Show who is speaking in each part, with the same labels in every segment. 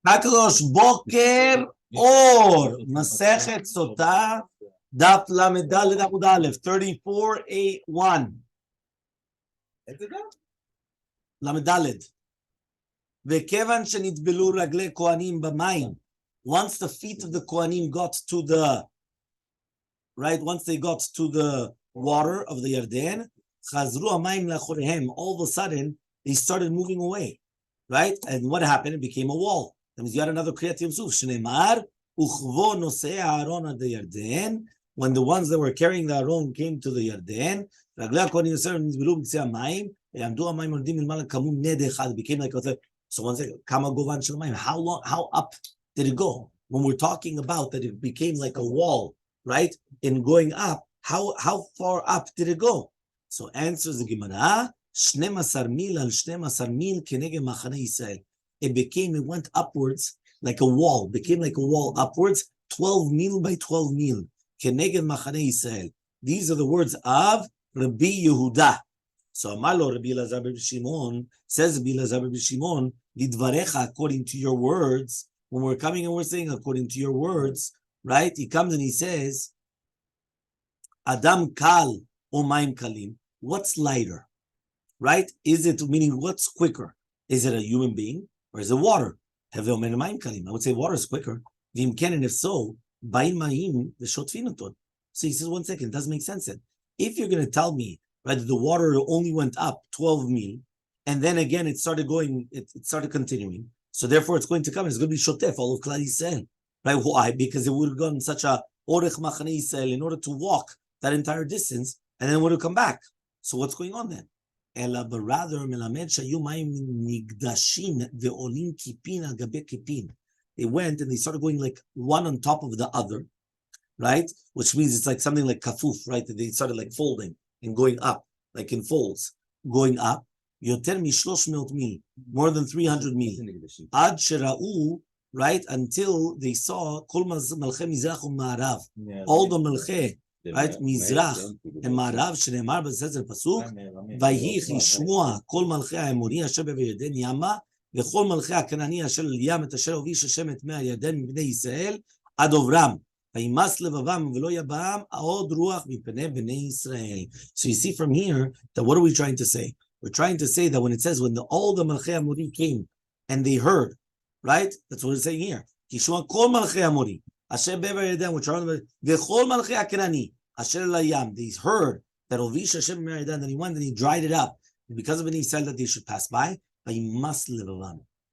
Speaker 1: Hakadosh Boker Or Masechet Sotah Daf Amud Aleph 34a1. Lamed Vekevan shenitbelu ragle kohanim b'mayim. Once the feet of the kohanim got to the once they got to the water of the Yarden, chazru hamayim lachorehem. All of a sudden, they started moving away, right? And what happened? It became a wall. That means you had another kriyat yamsuf. Shneimar uchvo nosei Aaron ad Yarden. When the ones that were carrying the Aaron came to the Yarden, ragle kohanim nitbelu b'tzei hamayim. It became like a. So one second, how up did it go? When we're talking about that it became like a wall, right? In going up, how far up did it go? So answers the Gemara, 12 mil al 12 mil keneged machane Yisrael. It went upwards like a wall, became like a wall upwards, 12 mil by 12 mil, keneged machane Yisrael. These are the words of Rabbi Yehuda. So Amalo Rabbi Elazar ben Shimon says Rabbi Elazar ben Shimon, Lidvarecha, according to your words, when we're coming and we're saying according to your words, right? He comes and he says, Adam kal o mayim kalim. What's lighter? Right? Is it, meaning what's quicker? Is it a human being or is it water? I would say water is quicker. And if so, so he says, 1 second, it doesn't make sense then. If you're going to tell me, right, the water only went up 12 mil, and then again it started going, it started continuing. So therefore it's going to come, it's going to be shotef, all of Klal Yisrael. Right? Why? Because it would have gone such a orech machane Yisrael in order to walk that entire distance, and then it would have come back. So what's going on then? Ela b'rather melamed shayu mayim nigdashin ve'olim kipin al gabe kipin. They went and they started going like one on top of the other, right? Which means it's like something like kafuf, right? They started like folding and going up, like in folds, going up, yoter mi-300 mil, more than 300 mil, ad shera'u, right, until they saw kol malchei mizrach u'ma'arav, all the malchei, right, mizrach and ma'arav, shneimar b'sezer pasuk, vayich yishmua kol malchei ha'emori asher b'Yarden yama, v'chol malchei ha'kanani asher al-yam et asher hovish Hashem et mei ha'Yarden mibnei Yisrael ad ovram. So you see from here that what are we trying to say? We're trying to say that when it says when all the Malchei Amori came and they heard, right? That's what it's saying here. Kishua kol Malchei Amori asher be'er Yarden, which are v'chol Malchei Hakanani asher layam. They heard that Ovish Hashem be'er Yarden, that he went and he dried it up because of an Yisrael that they should pass by. Our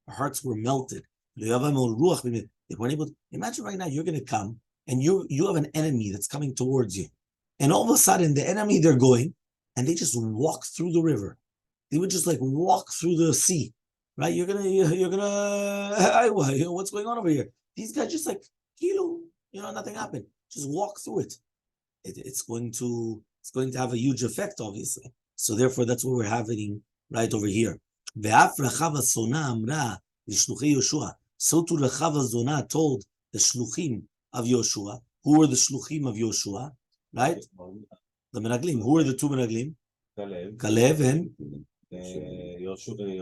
Speaker 1: hearts were melted. They weren't able. Imagine right now you're going to come. And you have an enemy that's coming towards you. And all of a sudden, the enemy, they're going, and they just walk through the river. They would just like walk through the sea, right? You're gonna, what's going on over here? These guys just like, nothing happened. Just walk through it. It's going to have a huge effect, obviously. So therefore, that's what we're having right over here. So to Rechava Zona told the shluchim of Yoshua. Who were the shluchim of Yoshua? Right? The Menaglim. Who were the two Menaglim? Kalev and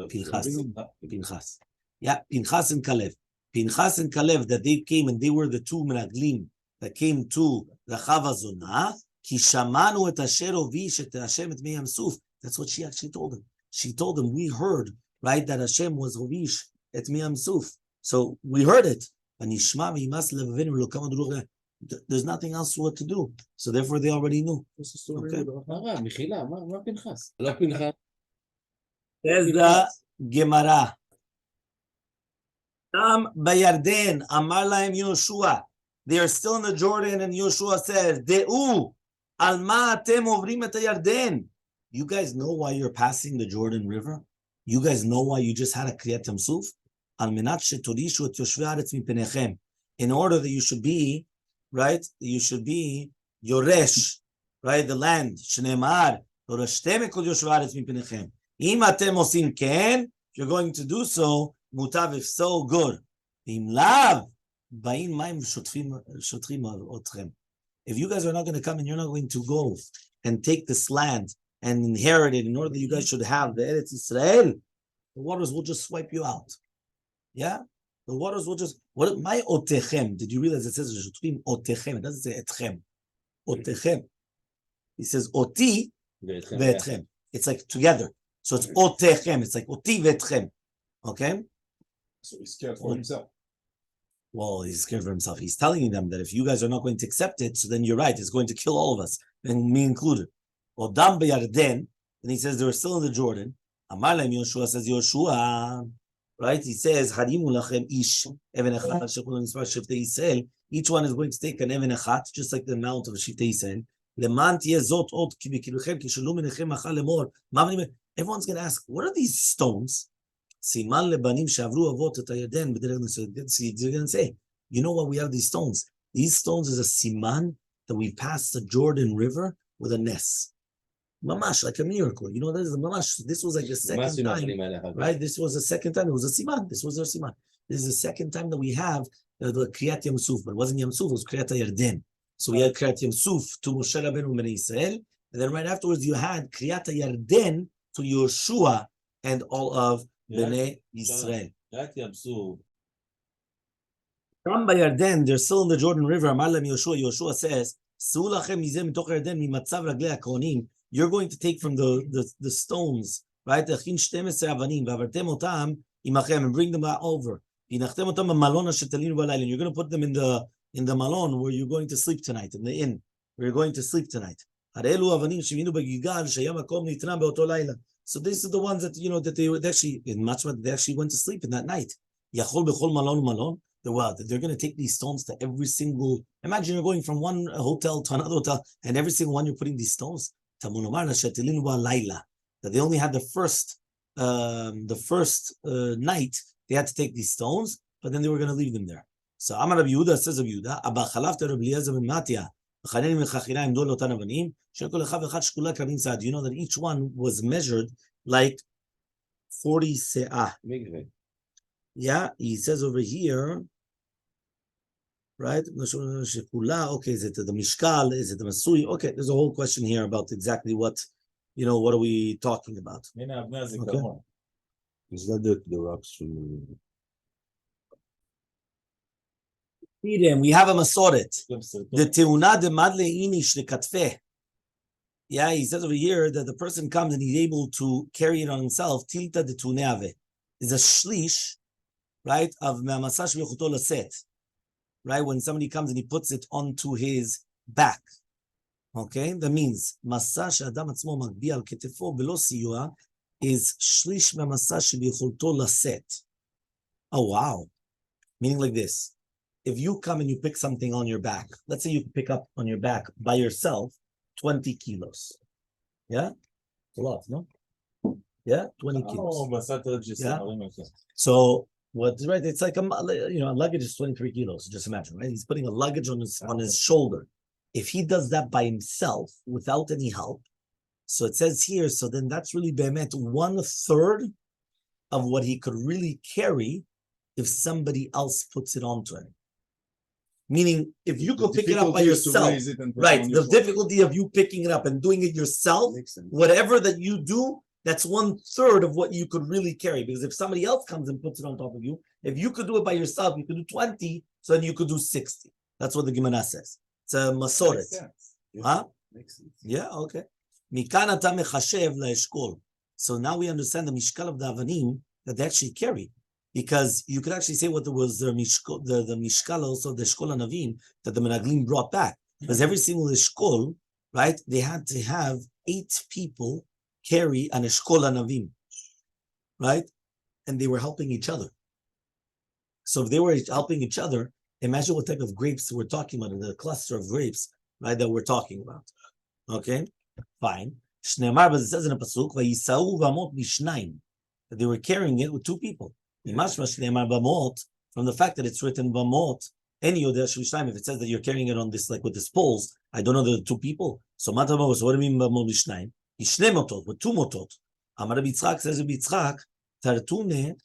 Speaker 1: Pinchas. Yeah, Pinchas and Kalev. Pinchas and Kalev, that they came and they were the two Menaglim that came to Rechava Zona. Ki shamanu et asher hovish et Hashem et mei Yamsuf. That's what she actually told him. She told him, we heard, right, that Hashem was hovish et mei Yamsuf. So we heard it. There's nothing else what to do. So therefore they already knew. Okay. There's the Gemara. Amar lahem Yoshua. They are still in the Jordan and Yoshua says, De'u al ma atem ovrim et Yarden. You guys know why you're passing the Jordan River? You guys know why you just had a Kriyat Yamsuf? In order that you should be, right? You should be Yoresh, right? The land. If you're going to do so, mutav, if so, good. If you guys are not going to come and you're not going to go and take this land and inherit it in order that you guys should have the Eretz Yisrael, the waters will just swipe you out. Yeah, the waters will just. What my otechem? Did you realize it says otechem? It doesn't say etchem. Otechem. He says oti ve'etchem. It's like together. So it's otechem. It's like oti ve'etchem. Okay.
Speaker 2: So he's scared for himself.
Speaker 1: Well, he's scared for himself. He's telling them that if you guys are not going to accept it, so then you're right. It's going to kill all of us, and me included. Odam be'Yarden, and he says they were still in the Jordan. Amar lehem Yoshua, says Yoshua, right? He says Harimu lachem ish even echat shekul nisvar shiftei Yisrael. Each one is going to take an even echat, just like the amount of shiftei Yisrael. Leman tiyeh zot od ki b'kiluchem ki shelu menechem achal lemor. Everyone's going to ask, what are these stones? Siman lebanim shavru avot et hayarden b'derech nisrael. They're going to say, you know what? We have these stones. These stones is a siman that we passed the Jordan River with a nes. Mamash, like a miracle. You know, this is mamash. This was like the second time, right? This was the second time. It was a siman. This was a siman. This is the second time that we have the Kriyat Yam Suf, but it wasn't Yam Suf, it was Kriyat Yarden. So we had Kriyat Yam Suf to Moshe Rabbeinu Bnei Yisrael, and then right afterwards you had Kriyat Yarden to Yoshua and all of Bnei Yisrael.
Speaker 3: Kriyat Yam Suf.
Speaker 1: From by Yarden, they're still in the Jordan River. Amar lehem Yoshua. Yoshua says, "S'u lachem mizeh mitoch Yarden mimatzav raglei hakohanim." You're going to take from the stones, right? And bring them over. And you're going to put them in the malon where you're going to sleep tonight, in the inn where you're going to sleep tonight. So these are the ones that that they actually in Machmat they actually went to sleep in that night. They're going to take these stones to every single. Imagine you're going from one hotel to another hotel, and every single one you're putting these stones. That they only had the first night they had to take these stones, but then they were going to leave them there. So Amar Rabbi Yehuda says of Yehuda, you know that each one was measured like 40 se'ah. Yeah, he says over here, right? Okay, is it the mishkal? Is it the masui? Okay, there's a whole question here about exactly what are we talking about? Okay.
Speaker 3: Is that the rocks from?
Speaker 1: We have a masoret. The teuna de madle inish the katfe. Yeah, he says over here that the person comes and he's able to carry it on himself. Tilta de tuneave is a shlish, right, of me'amasash v'chuto laset. Right, when somebody comes and he puts it onto his back. Okay, that means masash adam atzmo magbi al ketefo velo siyua is shlish me'amasash v'chuto laset. Oh wow, meaning like this. If you come and you pick something on your back, let's say you pick up on your back by yourself 20 kilos. Yeah? It's a lot, no? Yeah? 20 kilos. Yeah? So, what's right? It's like a luggage is 23 kilos. Just imagine, right? He's putting a luggage on his shoulder. If he does that by himself without any help, so it says here, so then that's really behemet 1/3 of what he could really carry if somebody else puts it onto him. Meaning, if you could pick it up by yourself, right? The difficulty of you picking it up and doing it yourself, whatever that you do, that's 1/3 of what you could really carry. Because if somebody else comes and puts it on top of you, if you could do it by yourself, you could do 20, so then you could do 60. That's what the Gemara says. It's a masoret. Huh?
Speaker 2: Makes sense.
Speaker 1: Yeah, okay. Mikan ata mechashev laeshkol. So now we understand the mishkal of the avanim that they actually carry. Because you could actually say what there was the mishkal also, the eshkol anavim, that the menaglim brought back. Because every single eshkol, right, they had to have 8 people carry an eshkol anavim, right? And they were helping each other. So if they were helping each other, imagine what type of grapes we're talking about, the cluster of grapes, right, that we're talking about. Okay, fine. Shneimar, but it says in a pasuk, vayisau v'amot b'shnayim, that they were carrying it with 2 people. From the fact that it's written Bamot, any Yodeh Shlishnayim, if it says that you're carrying it on this, like with this poles, I don't know the 2 people. So what do you mean Bamot Lishnayim? Ishne motot, with 2 motot. Amar Rabbi Yitzchak says Rabbi Yitzchak, Tartune,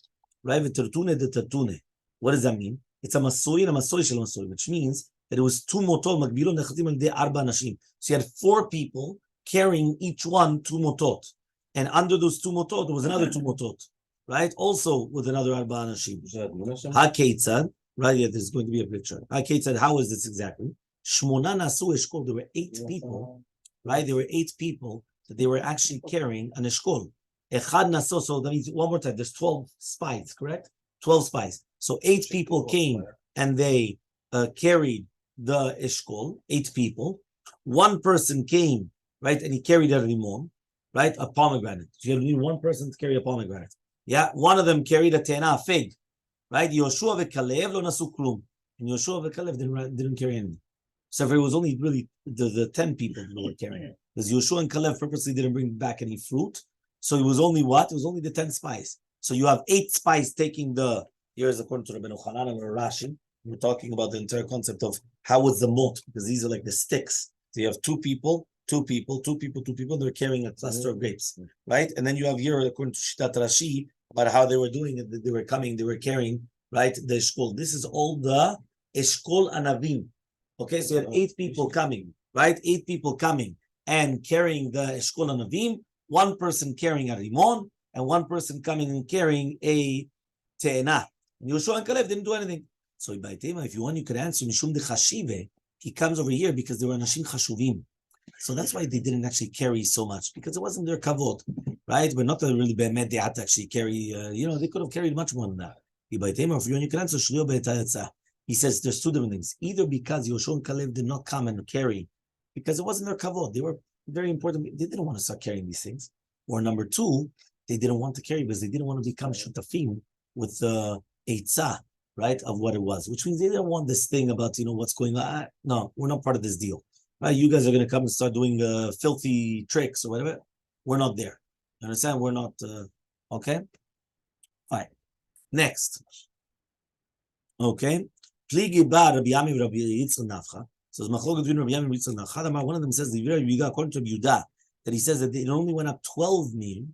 Speaker 1: right? Tartune de Tartune. What does that mean? It's a masoi and a masoi shel masoi, which means that it was 2 motot, Magbilon nechatim al de arba nashim. So you had 4 people carrying each one 2 motot. And under those 2 motot, there was another 2 motot. right? Also with another Arba Anashim.
Speaker 3: is that Menashe?
Speaker 1: HaKeitzad, right? Yeah, there's going to be a picture. HaKeitzad, how is this exactly? Shmona Nasu Eshkol, there were 8 people, right? There were 8 people that they were actually carrying an Eshkol. Echad Naso, so that means one more time, there's 12 spies, correct? 12 spies. So 8 people came and they carried the Eshkol, 8 people. One person came, right, and he carried a rimon, right, a pomegranate. So you need one person to carry a pomegranate. Yeah, one of them carried a te'ana, a fig, right? Yoshua ve'Kalev lo nasu klum. And Yoshua ve'Kalev didn't carry anything. So it was only really the 10 people who were carrying it. Because Yoshua and Kalev purposely didn't bring back any fruit. So it was only what? It was only the 10 spies. So you have 8 spies taking the, here's according to Rabbi Chanan and Rashi. We're talking about the entire concept of how was the mot, because these are like the sticks. So you have 2 people, 2 people, 2 people, 2 people, they're carrying a cluster of grapes, right? And then you have here, according to Shitat Rashi, about how they were doing it, they were coming, they were carrying, right, the Eshkol. This is all the Eshkol Anavim. Okay, so you have 8 people coming, right? 8 people coming and carrying the Eshkol Anavim, 1 person carrying a rimon, and 1 person coming and carrying a te'ena. And Yoshua and Kalev didn't do anything. So if you want, you could answer Mishum de Chashive. He comes over here because there were Anashim Chashuvim. So that's why they didn't actually carry so much, because it wasn't their kavod, right? But not really be'emet they had to actually carry, they could have carried much more than that. If you want, you can answer He says there's 2 different things. Either because Yoshua and Kalev did not come and carry, because it wasn't their kavod. They were very important. They didn't want to start carrying these things. Or number 2, they didn't want to carry because they didn't want to become shutafim with the eitzah, right, of what it was, which means they didn't want this thing about, what's going on. No, we're not part of this deal. Right? You guys are going to come and start doing filthy tricks or whatever. We're not there. You understand? We're not, okay? All right. Next. Okay. Pligi ba Rabbi Yami Rabbi Yitzchak Nafcha. So it's machlok between Rabbi Yami and Yitzchak Nafcha. One of them says, according to Yehuda, that he says that it only went up 12 mil.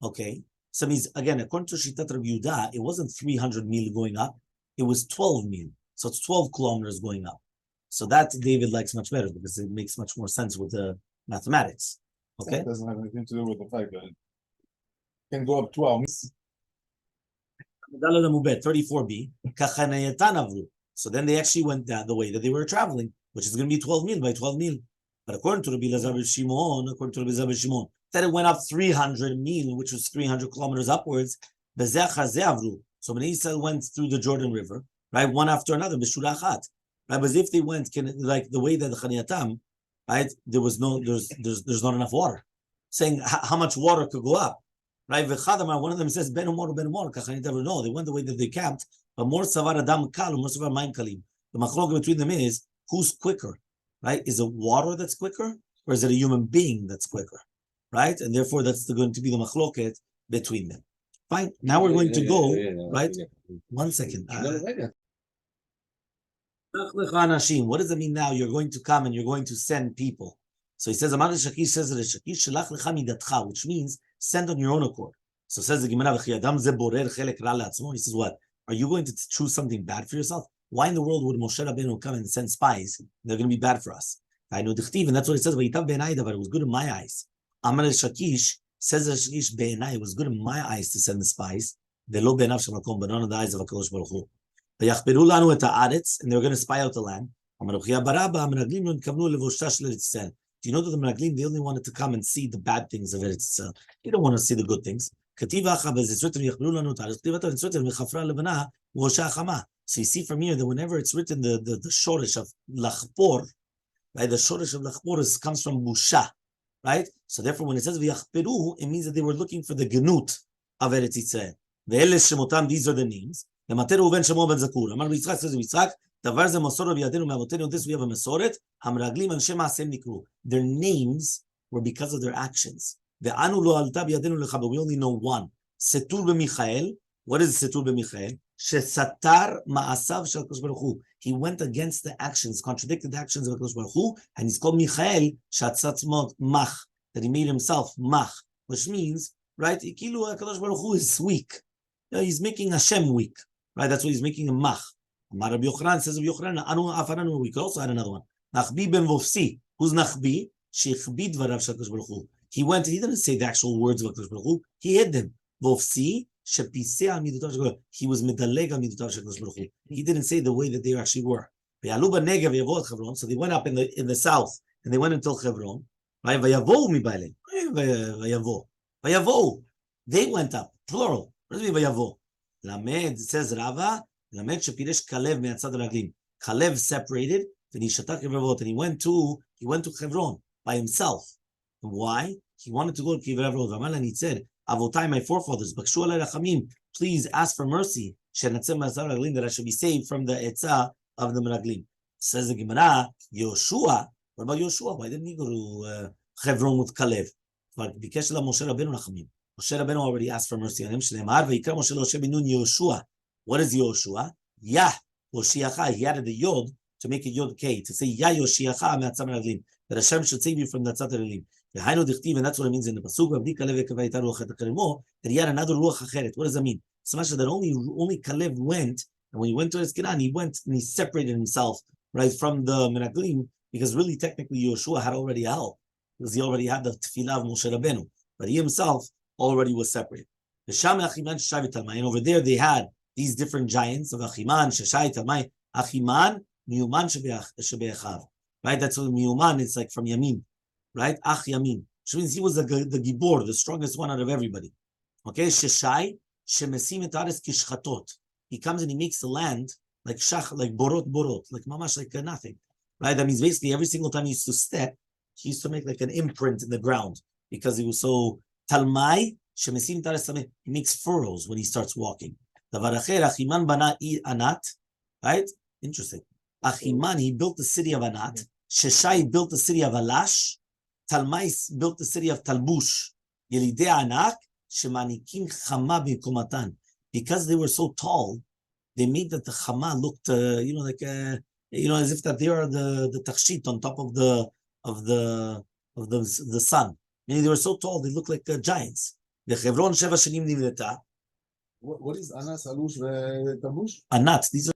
Speaker 1: Okay. So it means, again, according to Shitat Rabbi Yehuda, it wasn't 300 mil going up. It was 12 mil. So it's 12 kilometers going up. So that David likes much better because it makes much more sense with the mathematics. Okay.
Speaker 2: It doesn't have anything to do with the fact that it can go up 12.
Speaker 1: 34b. So then they actually went down the way that they were traveling, which is going to be 12 mil by 12 mil. But according to Rabbi Shimon, that it went up 300 mil, which was 300 kilometers upwards. So when Israel went through the Jordan River, right, one after another, right, but if they went like the way that the Chaniyatam, right, there's not enough water. Saying how much water could go up, right? One of them says Ben Umar, no, they went the way that they camped. But more savar adam kal, more savar mayim kalim. The machlok between them is who's quicker, right? Is it water that's quicker, or is it a human being that's quicker, right? And therefore, that's going to be the machloket between them. Fine. Now we're going to go, right? 1 second. What does it mean now? You're going to come and you're going to send people. So he says, which means send on your own accord. So says the Gemara, he says, what? Are you going to choose something bad for yourself? Why in the world would Moshe Rabbeinu come and send spies? They're going to be bad for us. I know the and that's what it says. It was good in my eyes. Amar Shakish says Shakish be'enai, it was good in my eyes to send the spies. But not in the eyes of HaKadosh Baruch Hu. And they're going to spy out the land. Do you know that the Meraglim, they only wanted to come and see the bad things of Eretz Yisrael. They don't want to see the good things. So you see from here that whenever it's written the shorish of lachpor, right? The shorish of lachpor comes from busha, right? So therefore, when it says v'yachperu, it means that they were looking for the genut of Eretz Yisrael. Ve'ele shemotam, these are the names. L'mater uven shemo ben zakur. Amar Yitzchak says Yitzchak, davar ze masoro v'yadenu me'avotenu. This we have a masoret. Hamraglim anshe ma'asem nikru. Their names were because of their actions. Ve'anu lo alta v'yadenu lecha. But we only know one. Setur b'Michael. What is Setur b'Michael? Shesatar ma'asav shel HaKadosh Baruch Hu. He went against the actions, contradicted the actions of HaKadosh Baruch Hu, and he's called Michael Shatzatzmot Mach, that he made himself Mach, which means, right, Ikilu HaKadosh Baruch Hu is weak. He's making Hashem weak, right? That's what he's making him Mach. Rabbi Yochanan says of Yochanan, Anu Afaranu, we could also add another one. Nachbi ben Vofsi. Who's Nachbi? Sheichbi dvarav shel HaKadosh Baruch Hu. He didn't say the actual words of HaKadosh Baruch Hu, he hid them. Vofsi, He was medaleg al midotav shekadosh baruch hu. He didn't say the way that they actually were. So they went up in the south and they went until Hebron. Right? They went up, plural. What does it mean vayavo? Lamed, it says Rava, Lamed shepiresh Kalev me'atzad raglim. Kalev separated, and he went to Hebron by himself. And why? He wanted to go to Kivrevot. And he said, Avotai, my forefathers, Bakshu alei rachamim, please ask for mercy, that I should be saved from the etzah of the meraglim. Says the Gemara, Yoshua. What about Yoshua? Why didn't he go to Hebron with Kalev? But because Moshe Rabbeinu rachamim. Moshe Rabbeinu already asked for mercy on him. What is Yoshua? Yah Yoshiacha. He added the Yod to make it Yod K, to say Yah Yoshiacha me'atzah meraglim, that Hashem should save you from the etzah meraglim. And that's what it means in the pasuk. That he had another ruach acheret. What does that mean? So much that only Kalev went, and when he went to Eskenan, he went and he separated himself right from the meraglim, because really technically Yoshua had already helped, because he already had the tefillah of Moshe Rabbeinu, but he himself already was separate. And over there they had these different giants of Achiman, Sheshai, Talmai. Achiman, Miyuman shebe'echav. Right? That's what Miyuman is like from Yamin. Right? Ach Yamin. Which means he was the Gibor, the strongest one out of everybody. Okay? Sheshai, Shemesim et ares kishchatot. He comes and he makes the land like shach, like borot, like mamash, like nothing. Right? That means basically every single time he used to step, he used to make like an imprint in the ground, because he was so Talmai, Shemesim et ares, he makes furrows when he starts walking. Davar acher, Achiman bana Anat. Right? Interesting. Achiman, he built the city of Anat. Sheshai built the city of Alash. Talmai built the city of Talbush. Yelidei Anak, Shemanikim Chama b'Kumatan. Because they were so tall, they made that the Chama looked, as if that they are the tachshit on top of the sun. Meaning they were so tall, they looked like giants. The Hebron Sheva Shanim Nivneta.
Speaker 2: What is Anas, Alush, Tabush?
Speaker 1: Anat. These are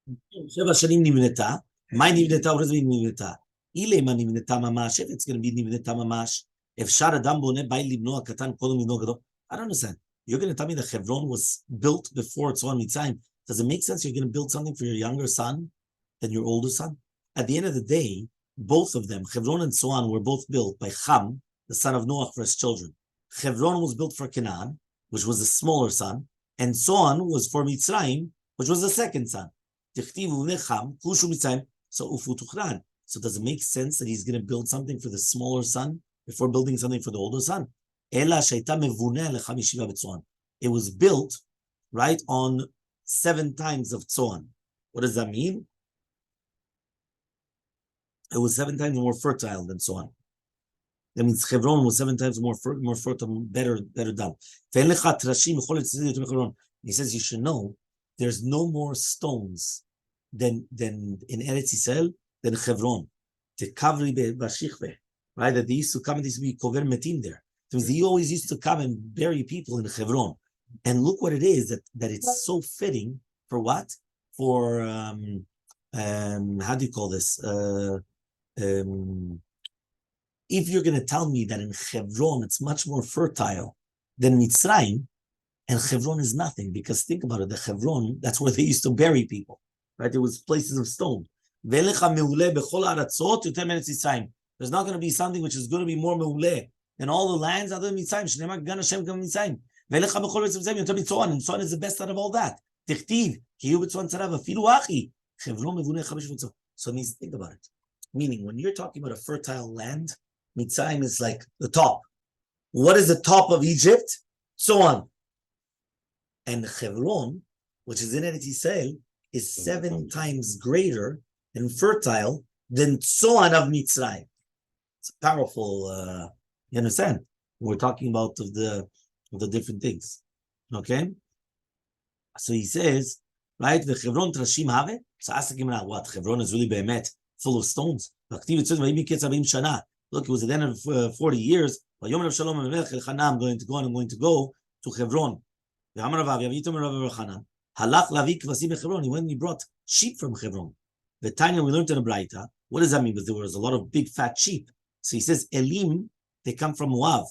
Speaker 1: Sheva Shanim Nivneta. My Nivneta, what does it mean Nivneta? Ilema Nivneta Mamash. If it's going to be Nivneta Mamash, if Shar Adam Bone Bay Libno Katan Kodom Libno Gadol. I don't understand. You're going to tell me that Hebron was built before Tzon Mitzrayim. Does it make sense you're going to build something for your younger son than your older son? At the end of the day, both of them, Hebron and Tzon, were both built by Ham, the son of Noach, for his children. Hebron was built for Canaan, which was the smaller son, and Tzon was for Mitzrayim, which was the second son. So does it make sense that he's going to build something for the smaller son before building something for the older son? It was built, right, on 7 times of Tzon. What does that mean? It was 7 times more fertile than Tzon. That means Hebron was 7 times more fertile, better done. He says you should know there's no more stones than in Eretz Yisrael than Hebron. The Kavri Bashichve, right? That they used to come and used to be Kover Metim there. So he always used to come and bury people in Hebron. And look what it is that it's so fitting for what? For how do you call this? If you're going to tell me that in Hebron it's much more fertile than Mitzrayim, and Hebron is nothing, because think about it, the Hebron, that's where they used to bury people, right? There was places of stone. There's not going to be something which is going to be more meuleh than all the lands other than Mitzrayim. And Tzon is the best out of all that. So it means, think about it. Meaning, when you're talking about a fertile land, Mitzrayim is like the top. What is the top of Egypt? Tzon. And Hebron, which is in Eretz Yisrael, is 7 times greater and fertile than Tzon of Mitzrayim. It's powerful. You understand? We're talking about of the different things. Okay? So he says, right, the Hebron Trashim Have. So ask the Gemara, what? Hebron is really behemet, full of stones. Look, it was at the end of 40 years. I'm going to go and I'm going to go to Hebron. He went and he brought sheep from Hebron. The Tanya, we learned in the Braita. What does that mean? Because there was a lot of big fat sheep. So he says, Elim, they come from Moab.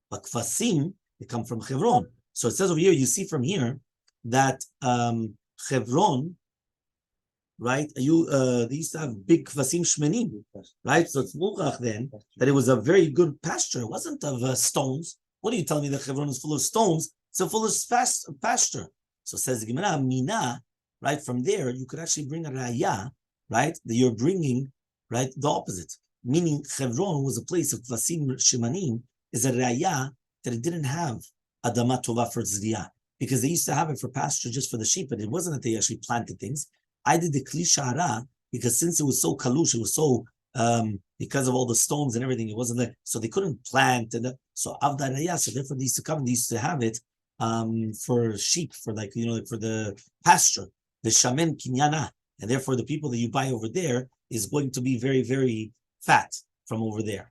Speaker 1: But Kfasim, they come from Hebron. So it says over here, you see from here that Hebron, right? They used to have big kvasim shmenim, right? So it's mukach then that it was a very good pasture. It wasn't of stones. What are you telling me that Hebron is full of stones? It's a full of pasture. So it says the Gemara, Mina, right? From there, you could actually bring a raya, right? That you're bringing, right? The opposite. Meaning Hebron was a place of kvasim shemanim, is a raya that it didn't have adama tova for zriyah, because they used to have it for pasture just for the sheep, but it wasn't that they actually planted things. I did the kli shara because since it was so kalush, it was so because of all the stones and everything, it wasn't there, so they couldn't plant. And so avdaraya, so therefore they used to come, they used to have it for sheep, for like for the pasture, the shamen kinyana, and therefore the people that you buy over there is going to be very, very fat from over there.